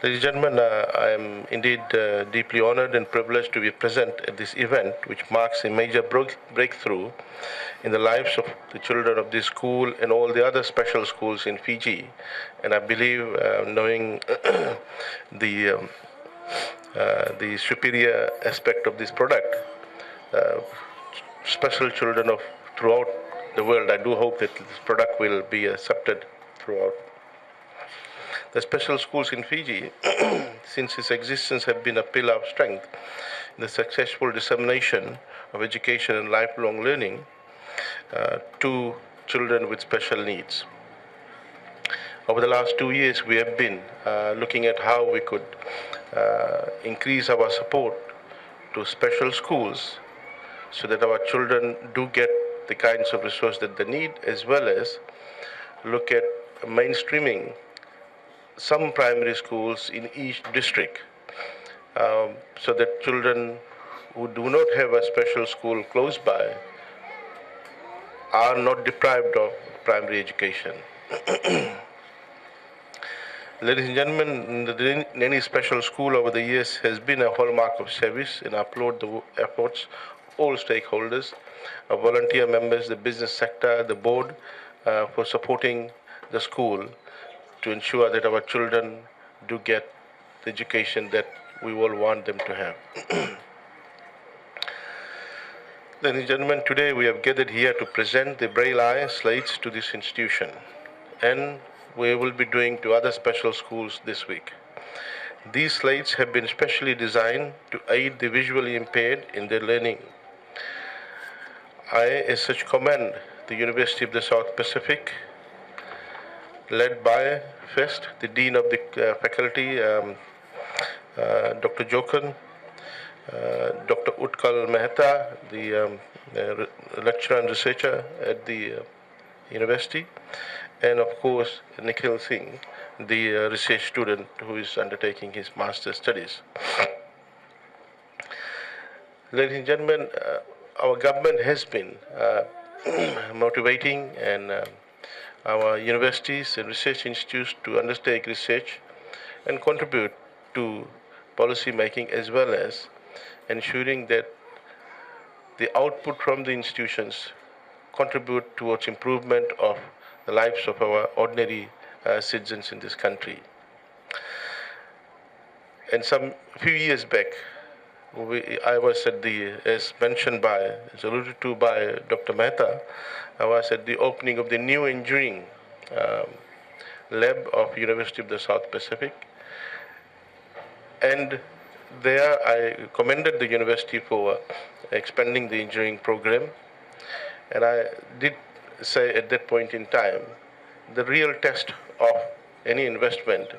Ladies and gentlemen, I am indeed deeply honored and privileged to be present at this event, which marks a major breakthrough in the lives of the children of this school and all the other special schools in Fiji. And I believe, knowing the the superior aspect of this product, uh, special children of throughout the world, I do hope that this product will be accepted throughout. The special schools in Fiji, since its existence, have been a pillar of strength in the successful dissemination of education and lifelong learning to children with special needs. Over the last 2 years, we have been looking at how we could increase our support to special schools so that our children do get the kinds of resources that they need, as well as look at mainstreaming some primary schools in each district so that children who do not have a special school close by are not deprived of primary education. Ladies and gentlemen, the Nadi Special School over the years has been a hallmark of service and applaud the efforts of all stakeholders, our volunteer members, the business sector, the board, for supporting the school to ensure that our children do get the education that we all want them to have. Ladies and gentlemen, today we have gathered here to present the Braille slates to this institution, and we will be doing to other special schools this week. These slates have been specially designed to aid the visually impaired in their learning. I, as such, commend the University of the South Pacific, led by first the Dean of the Faculty, Dr. Jokan, Dr. Utkal Mehta, the lecturer and researcher at the university, and of course Nikhil Singh, the research student who is undertaking his master's studies. Ladies and gentlemen, our government has been motivating and our universities and research institutes to undertake research and contribute to policy making, as well as ensuring that the output from the institutions contribute towards improvement of the lives of our ordinary citizens in this country. And some few years back, I was at as mentioned by, as alluded to by Dr. Mehta, I was at the opening of the new engineering lab of University of the South Pacific, and there I commended the university for expanding the engineering program, and I did say at that point in time, the real test of any investment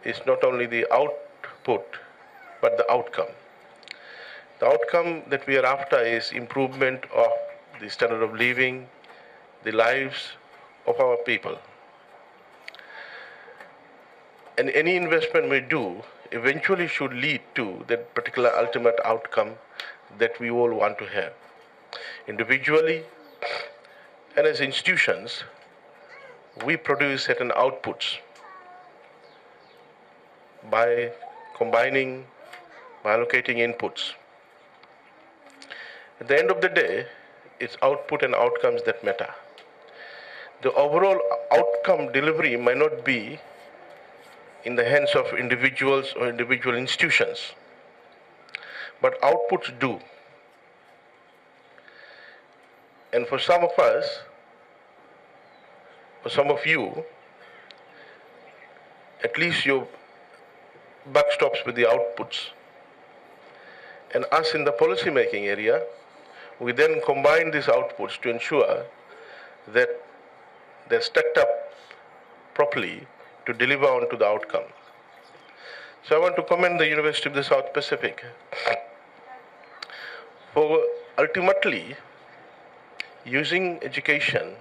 is not only the output, but the outcome. The outcome that we are after is improvement of the standard of living, the lives of our people. And any investment we do eventually should lead to that particular ultimate outcome that we all want to have. Individually and as institutions, we produce certain outputs by combining, by allocating inputs. At the end of the day, it's output and outcomes that matter. The overall outcome delivery may not be in the hands of individuals or individual institutions, but outputs do. And for some of us, for some of you, at least your buck stops with the outputs. And us in the policy making area, we then combine these outputs to ensure that they're stacked up properly to deliver on to the outcome. So I want to commend the University of the South Pacific for ultimately using education,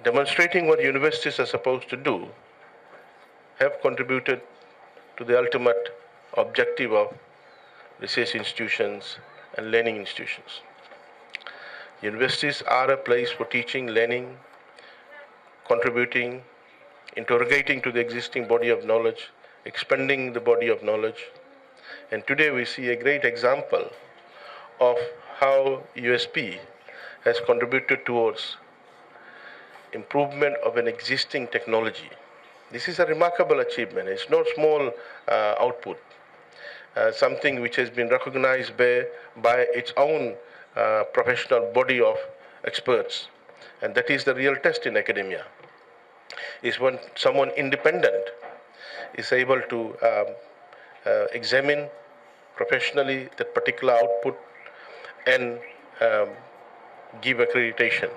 demonstrating what universities are supposed to do, have contributed to the ultimate objective of research institutions and learning institutions. Universities are a place for teaching, learning, contributing interrogating to the existing body of knowledge, expanding the body of knowledge. And today we see a great example of how USP has contributed towards improvement of an existing technology. This is a remarkable achievement. It's no small output, something which has been recognized by its own professional body of experts. And that is the real test in academia, is when someone independent is able to examine professionally that particular output and give accreditation.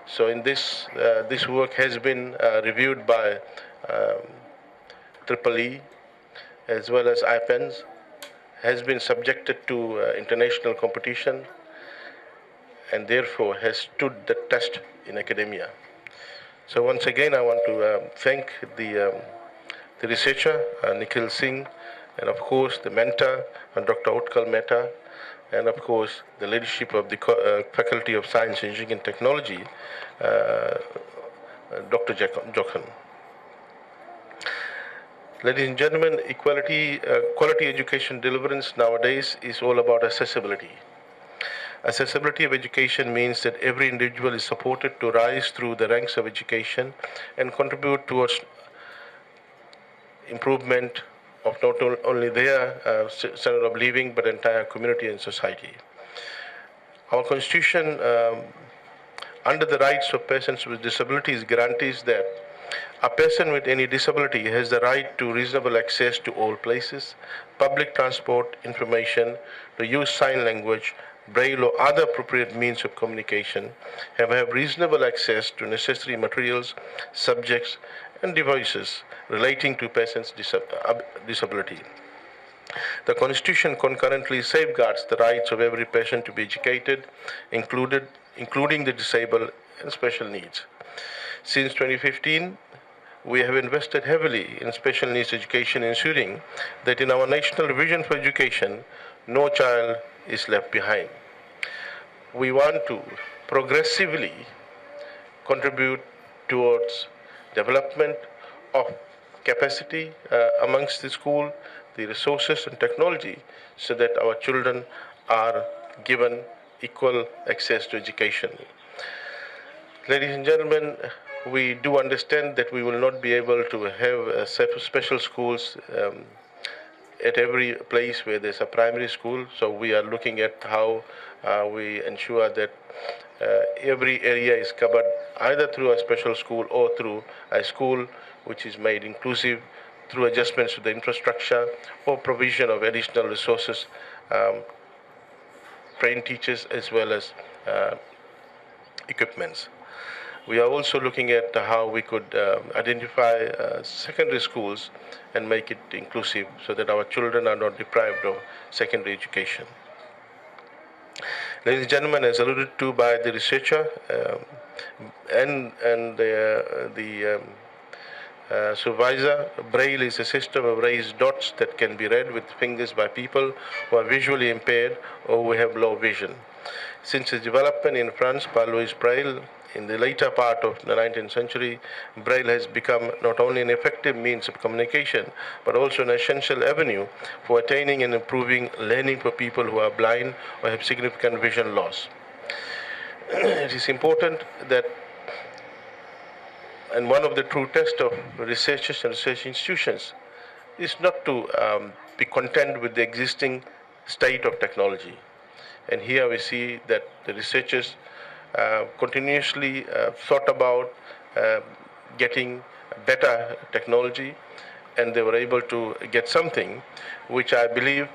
So in this work has been reviewed by Triple E as well as IPENS, has been subjected to international competition, and therefore has stood the test in academia. So once again, I want to thank the researcher, Nikhil Singh, and of course the mentor, Dr. Utkal Mehta, and of course the leadership of the Faculty of Science, Engineering and Technology, Dr. Jokhan. Ladies and gentlemen, quality education deliverance nowadays is all about accessibility. Accessibility of education means that every individual is supported to rise through the ranks of education and contribute towards improvement of not only their standard of living, but entire community and society. Our Constitution, under the rights of persons with disabilities, guarantees that a person with any disability has the right to reasonable access to all places, public transport, information, to use sign language, Braille or other appropriate means of communication, have reasonable access to necessary materials, subjects, and devices relating to persons' disability. The Constitution concurrently safeguards the rights of every person to be educated, including the disabled and special needs. Since 2015, we have invested heavily in special needs education, ensuring that in our national vision for education, no child is left behind. We want to progressively contribute towards development of capacity amongst the school, the resources and technology, so that our children are given equal access to education. Ladies and gentlemen, we do understand that we will not be able to have special schools at every place where there's a primary school. So we are looking at how we ensure that every area is covered either through a special school or through a school which is made inclusive through adjustments to the infrastructure or provision of additional resources, trained teachers as well as equipments. We are also looking at how we could identify secondary schools and make it inclusive so that our children are not deprived of secondary education. Ladies and gentlemen, as alluded to by the researcher and the supervisor, Braille is a system of raised dots that can be read with fingers by people who are visually impaired or who have low vision. Since its development in France by Louis Braille in the later part of the 19th century, Braille has become not only an effective means of communication, but also an essential avenue for attaining and improving learning for people who are blind or have significant vision loss. It is important that, and one of the true tests of researchers and research institutions is not to be content with the existing state of technology. And here we see that the researchers continuously thought about getting better technology, and they were able to get something which I believe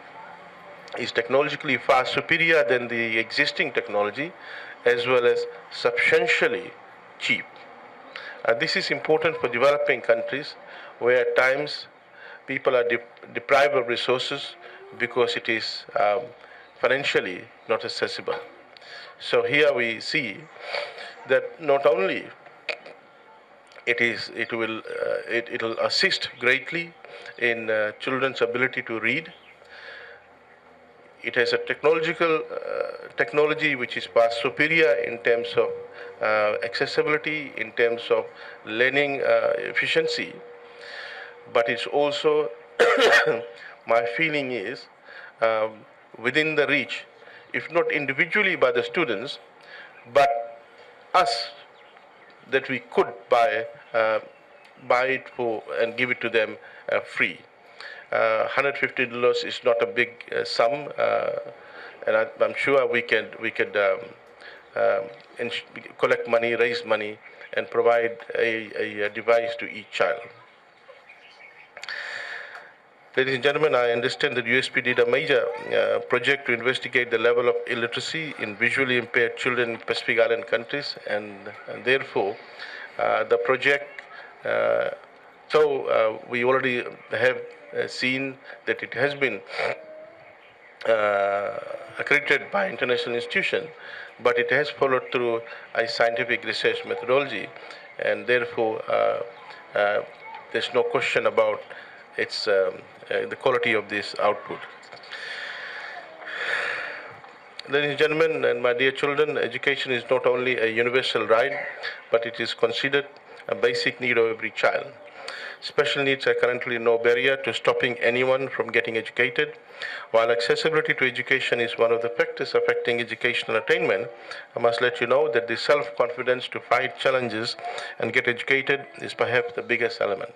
is technologically far superior than the existing technology, as well as substantially cheap. This is important for developing countries where at times people are deprived of resources because it is financially not accessible. So here we see that not only it will assist greatly in children's ability to read, It has a technology which is far superior in terms of accessibility, in terms of learning efficiency, but it's also, my feeling is, within the reach, if not individually by the students, but us, that we could buy it for and give it to them free. $150 is not a big sum, and I'm sure we could collect money, raise money, and provide a device to each child. Ladies and gentlemen, I understand that USP did a major project to investigate the level of illiteracy in visually impaired children in Pacific Island countries, and therefore, the project, we already have seen that it has been accredited by international institution, but it has followed through a scientific research methodology, and therefore there's no question about its the quality of this output. Ladies and gentlemen, and my dear children, education is not only a universal right, but it is considered a basic need of every child. Special needs are currently no barrier to stopping anyone from getting educated. While accessibility to education is one of the factors affecting educational attainment, I must let you know that the self-confidence to fight challenges and get educated is perhaps the biggest element.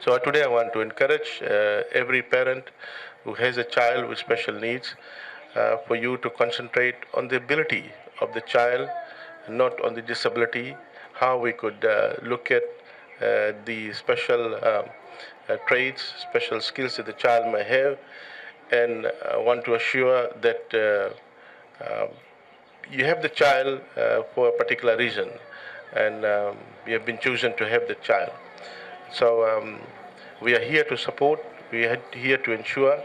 So today I want to encourage every parent who has a child with special needs for you to concentrate on the ability of the child, not on the disability, how we could look at the special traits, special skills that the child may have, and want to assure that you have the child for a particular reason, and you have been chosen to have the child. So we are here to support, we are here to ensure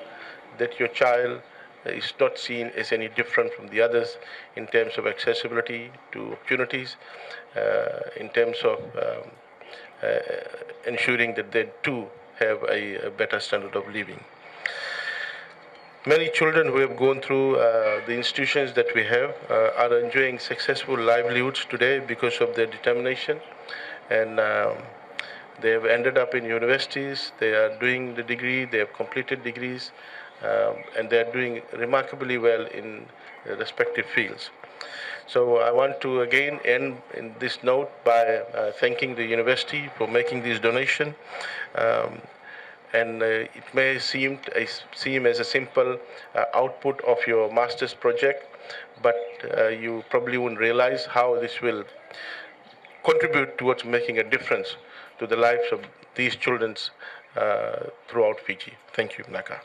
that your child is not seen as any different from the others in terms of accessibility to opportunities, in terms of ensuring that they too have a better standard of living. Many children who have gone through the institutions that we have are enjoying successful livelihoods today because of their determination, and they have ended up in universities, they are doing the degree, they have completed degrees, and they are doing remarkably well in respective fields. So I want to again end in this note by thanking the university for making this donation. And it may seem as a simple output of your master's project, but you probably won't realize how this will contribute towards making a difference to the lives of these children throughout Fiji. Thank you, Naka.